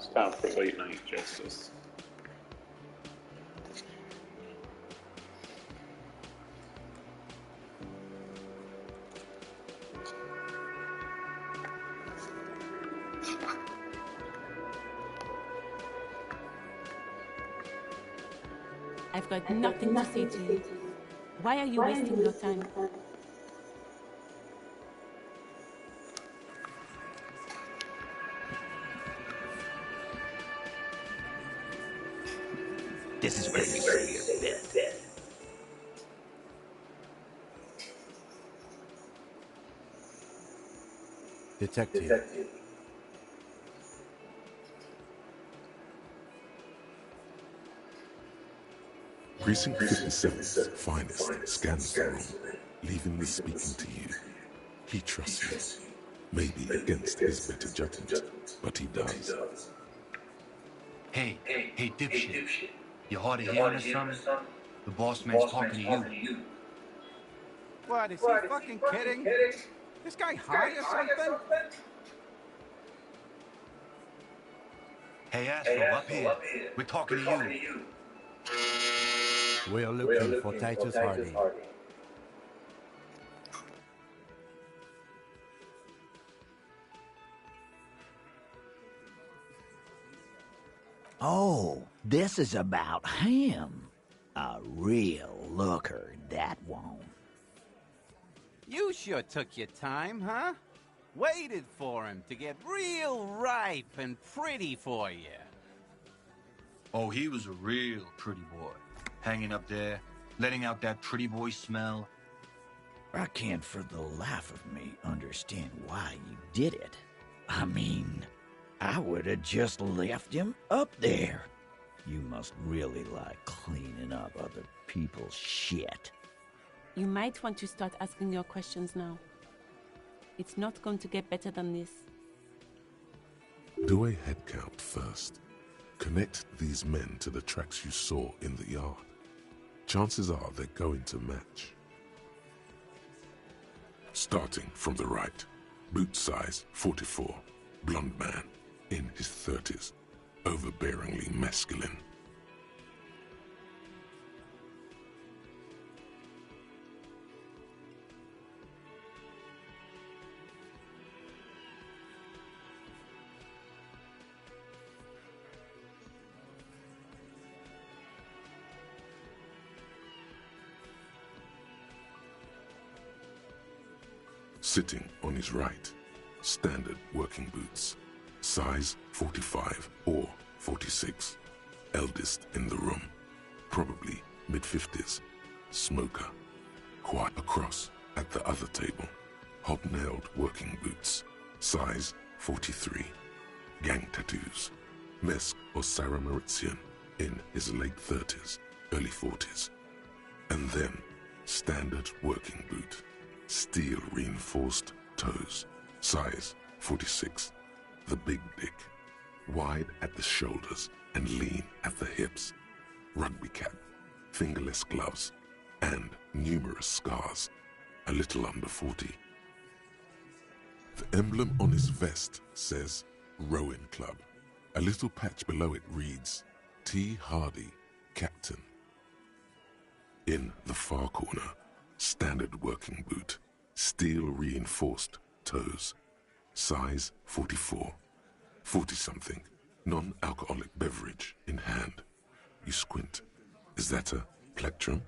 It's time for late night justice. I've got nothing to say to you. Why are you wasting your time? This is where you say bed. Detective. Precinct 57's finest scans the room, leaving me speaking to you. He trusts you, maybe against his better judgment, but he does. Hey, dipshit. You hard of hearing or something? The boss man's talking to you. What, is he fucking kidding? This guy high or something? Hey, asshole, up here. We're talking to you. We are looking for Titus Hardy. Oh, this is about him. A real looker, that one. You sure took your time, huh? Waited for him to get real ripe and pretty for you. Oh, he was a real pretty boy. Hanging up there, letting out that pretty boy smell. I can't for the life of me understand why you did it. I mean, I would have just left him up there. You must really like cleaning up other people's shit. You might want to start asking your questions now. It's not going to get better than this. Do a head count first. Connect these men to the tracks you saw in the yard. Chances are they're going to match. Starting from the right, boot size 44, blonde man, in his 30s, overbearingly masculine. Sitting on his right, standard working boots, size 45 or 46, eldest in the room, probably mid-50s, smoker. Quite across at the other table, hobnailed working boots, size 43, gang tattoos, Mesk or Sarah Mauritian in his late 30s, early 40s, and then standard working boot, steel reinforced toes, size 46, the big dick, wide at the shoulders and lean at the hips, rugby cap, fingerless gloves, and numerous scars, a little under 40. The emblem on his vest says Rowing Club. A little patch below it reads T. Hardy, Captain. In the far corner, standard working boot, steel reinforced toes, size 44, 40-something, non-alcoholic beverage in hand. You squint. Is that a plectrum?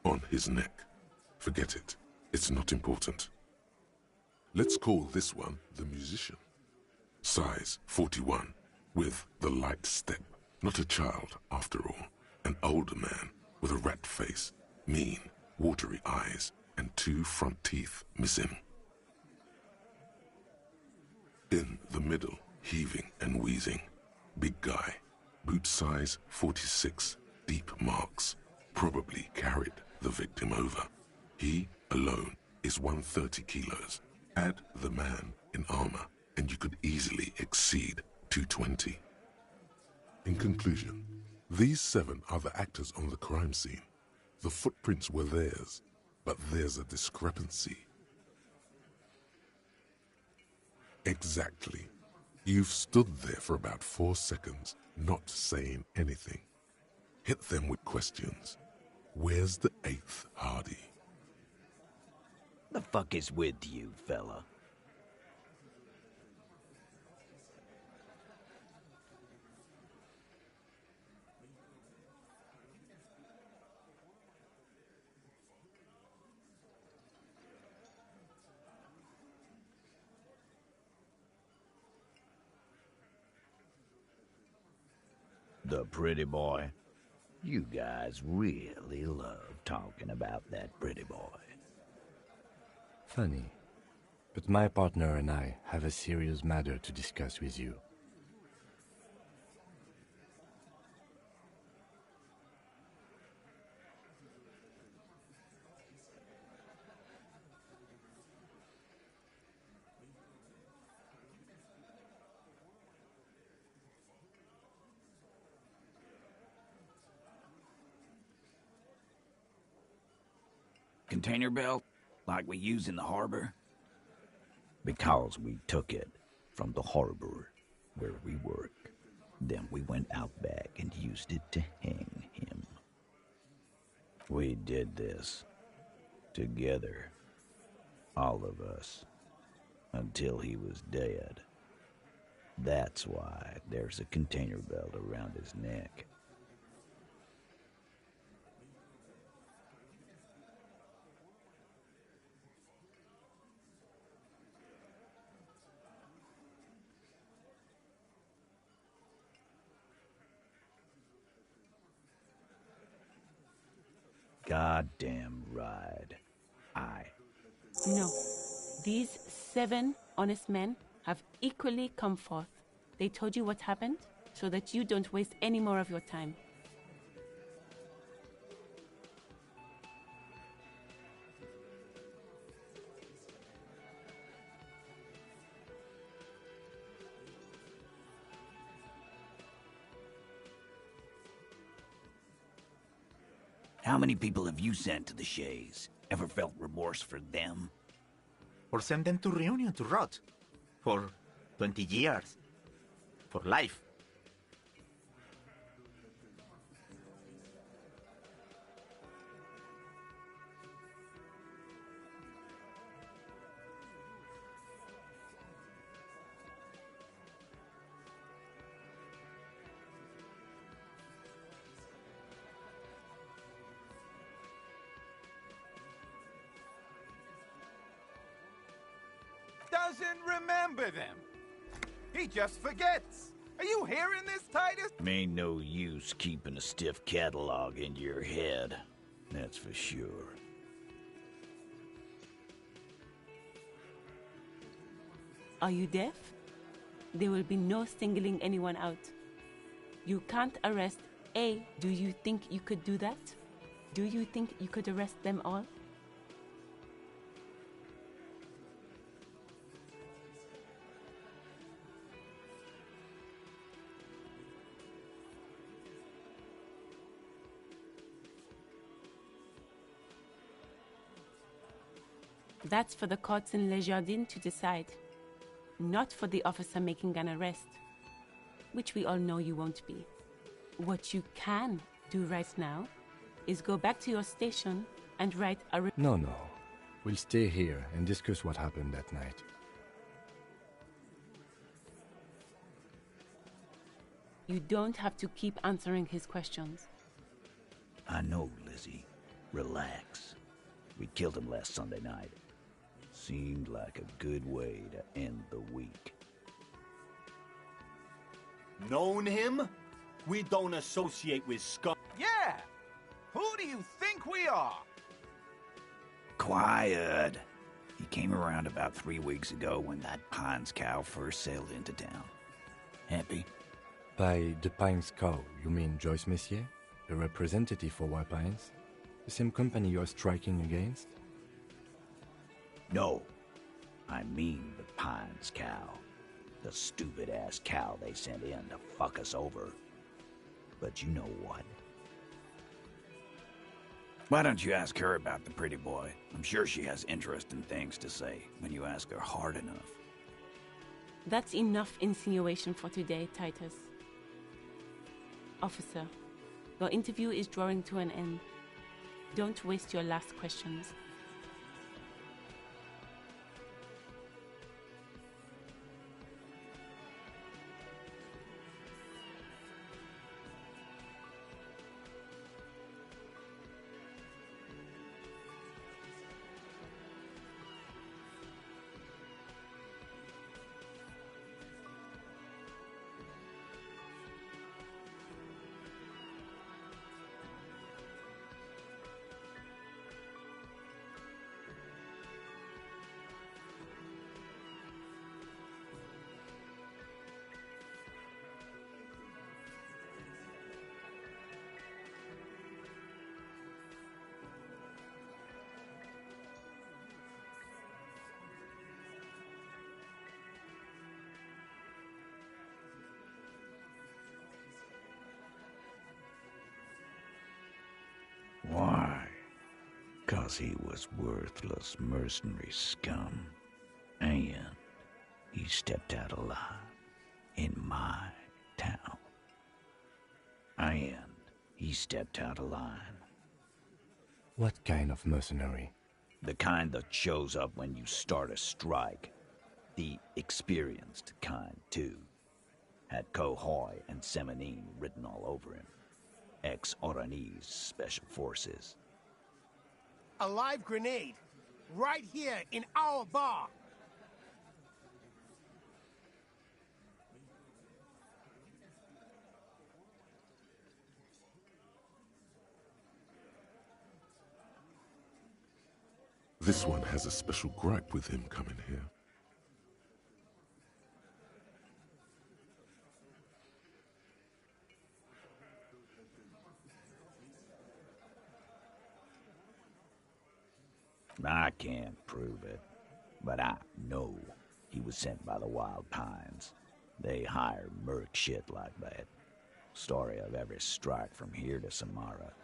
on his neck. Forget it. It's not important. Let's call this one the musician. Size 41, with the light step. Not a child, after all. An older man with a rat face, mean, watery eyes, and 2 front teeth missing. In the middle, heaving and wheezing. Big guy. Boot size 46, deep marks. Probably carried the victim over. He, alone, is 130 kilos. Add the man in armor, and you could easily exceed 220. In conclusion, these 7 are the actors on the crime scene. The footprints were theirs, but there's a discrepancy. Exactly. You've stood there for about 4 seconds, not saying anything. Hit them with questions. Where's the 8th Hardy? The fuck is with you, fella? The pretty boy. You guys really love talking about that pretty boy. Funny. But my partner and I have a serious matter to discuss with you. Container belt, like we use in the harbor? Because we took it from the harbor where we work. Then we went out back and used it to hang him. We did this together, all of us, until he was dead. That's why there's a container belt around his neck. Goddamn right. No. These 7 honest men have equally come forth. They told you what happened so that you don't waste any more of your time. How many people have you sent to the Shays? Ever felt remorse for them? Or send them to Reunion to rot. For 20 years. For life. Doesn't remember them. He just forgets. Are you hearing this, Titus? Ain't no use keeping a stiff catalog in your head. That's for sure. Are you deaf? There will be no singling anyone out. You can't arrest A. Do you think you could do that? Do you think you could arrest them all? That's for the courts in Les Jardins to decide, not for the officer making an arrest, which we all know you won't be. What you can do right now is go back to your station and write a No. We'll stay here and discuss what happened that night. You don't have to keep answering his questions. I know, Lizzie. Relax. We killed him last Sunday night. Seemed like a good way to end the week. Known him? We don't associate with scum. Yeah! Who do you think we are? Quiet. He came around about 3 weeks ago when that Pines cow first sailed into town. Happy? By the Pines cow, you mean Joyce Messier? The representative for White Pines? The same company you're striking against? No. I mean the Pines cow. The stupid-ass cow they sent in to fuck us over. But you know what? Why don't you ask her about the pretty boy? I'm sure she has interesting things to say when you ask her hard enough. That's enough insinuation for today, Titus. Officer, your interview is drawing to an end. Don't waste your last questions. Why? 'Cause he was worthless mercenary scum. And he stepped out alive in my town. And he stepped out of line. What kind of mercenary? The kind that shows up when you start a strike. The experienced kind, too. Had Cohoy and Semenine written all over him. Ex-Oranese Special Forces. A live grenade, right here in our bar. This one has a special gripe with him coming here. I can't prove it, but I know he was sent by the Wild Pines. They hire merc shit like that. Story of every strike from here to Samara.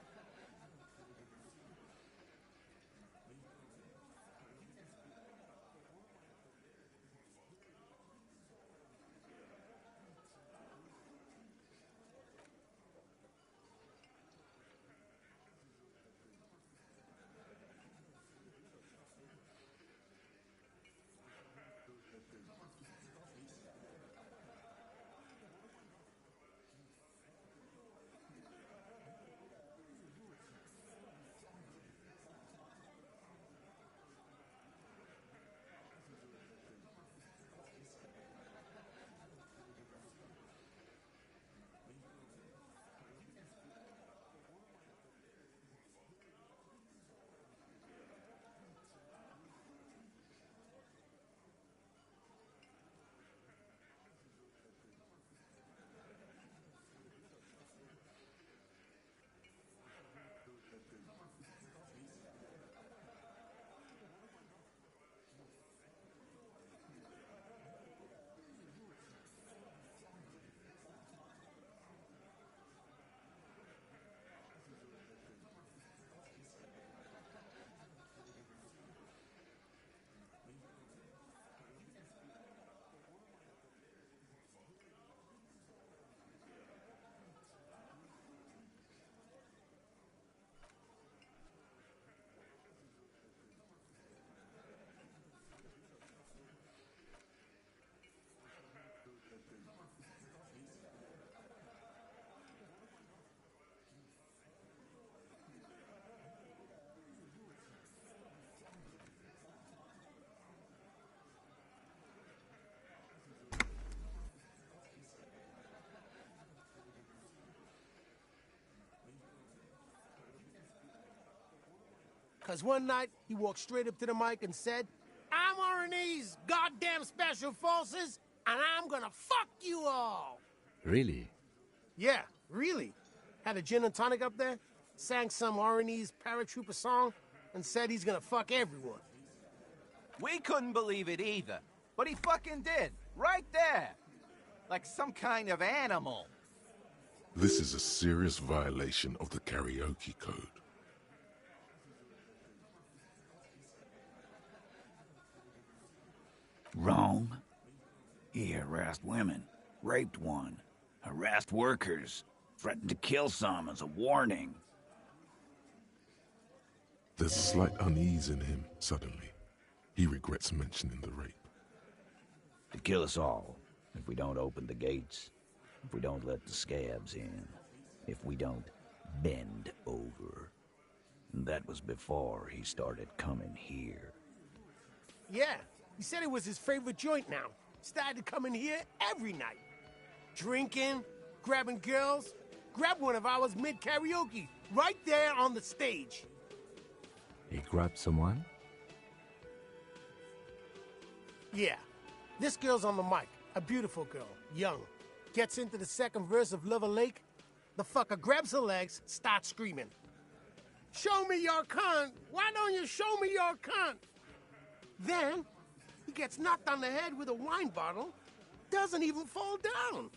Because one night, he walked straight up to the mic and said, I'm R&E's goddamn special forces, and I'm gonna fuck you all. Really? Yeah, really. Had a gin and tonic up there, sang some R&E's paratrooper song, and said he's gonna fuck everyone. We couldn't believe it either, but he fucking did, right there. Like some kind of animal. This is a serious violation of the karaoke code. Wrong. He harassed women, raped one, harassed workers, threatened to kill some as a warning. There's a slight unease in him, suddenly. He regrets mentioning the rape. To kill us all, if we don't open the gates, if we don't let the scabs in, if we don't bend over. And that was before he started coming here. Yeah, he said it was his favorite joint now. Started coming here every night. Drinking, grabbing girls. Grabbed one of ours mid-karaoke, right there on the stage. He grabbed someone? Yeah. This girl's on the mic. A beautiful girl, young. Gets into the second verse of Lover Lake. The fucker grabs her legs, starts screaming. Show me your cunt! Why don't you show me your cunt? Then, he gets knocked on the head with a wine bottle, doesn't even fall down.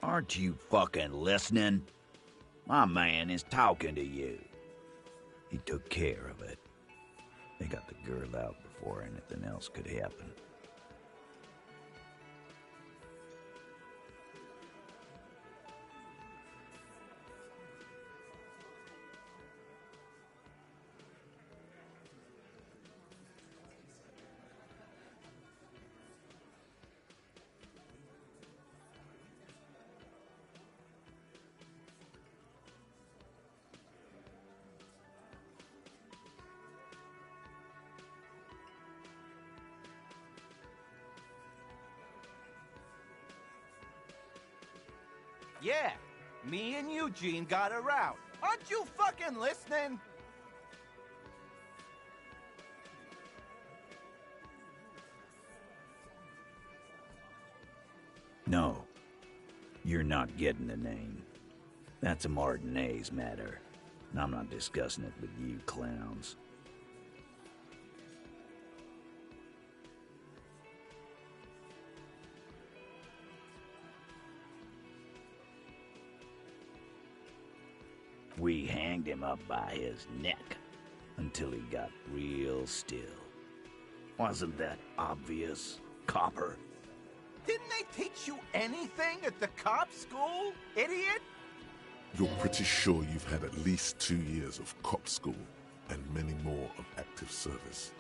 Aren't you fucking listening? My man is talking to you. He took care of it. They got the girl out before anything else could happen. Yeah, me and Eugene got her out. Aren't you fucking listening? No, you're not getting the name. That's a Martinez matter, and I'm not discussing it with you clowns. We hanged him up by his neck until he got real still. Wasn't that obvious, copper? Didn't they teach you anything at the cop school, idiot? You're pretty sure you've had at least 2 years of cop school and many more of active service.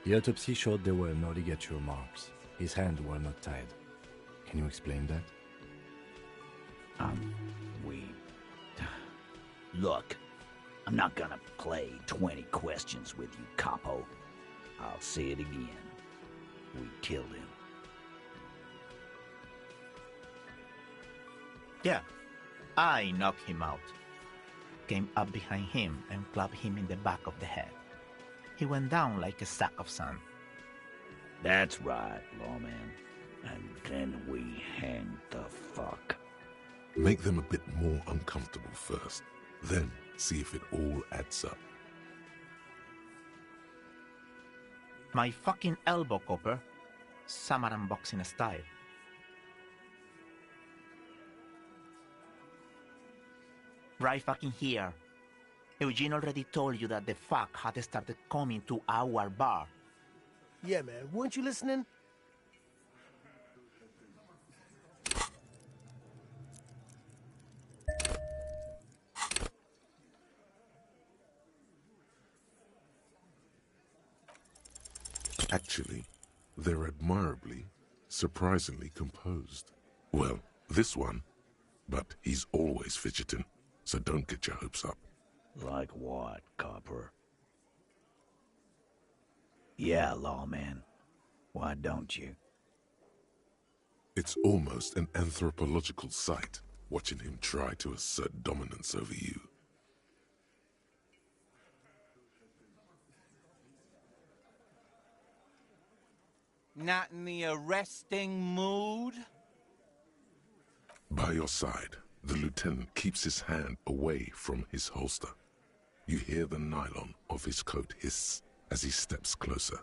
The autopsy showed there were no ligature marks. His hands were not tied. Can you explain that? Look, I'm not gonna play 20 questions with you, capo. I'll say it again. We killed him. Yeah, I knocked him out. Came up behind him and clapped him in the back of the head. He went down like a sack of sand. That's right, lawman. And then we hanged the fuck. Make them a bit more uncomfortable first. Then see if it all adds up. My fucking elbow, Copper. Samaran boxing style. Right fucking here. Eugene already told you that the fuck had started coming to our bar. Yeah, man. Weren't you listening? Actually, they're admirably, surprisingly composed. Well, this one, but he's always fidgeting, so don't get your hopes up. Like what, Copper? Yeah, lawman. Why don't you? It's almost an anthropological sight, watching him try to assert dominance over you. Not in the arresting mood? By your side, the lieutenant keeps his hand away from his holster. You hear the nylon of his coat hiss as he steps closer.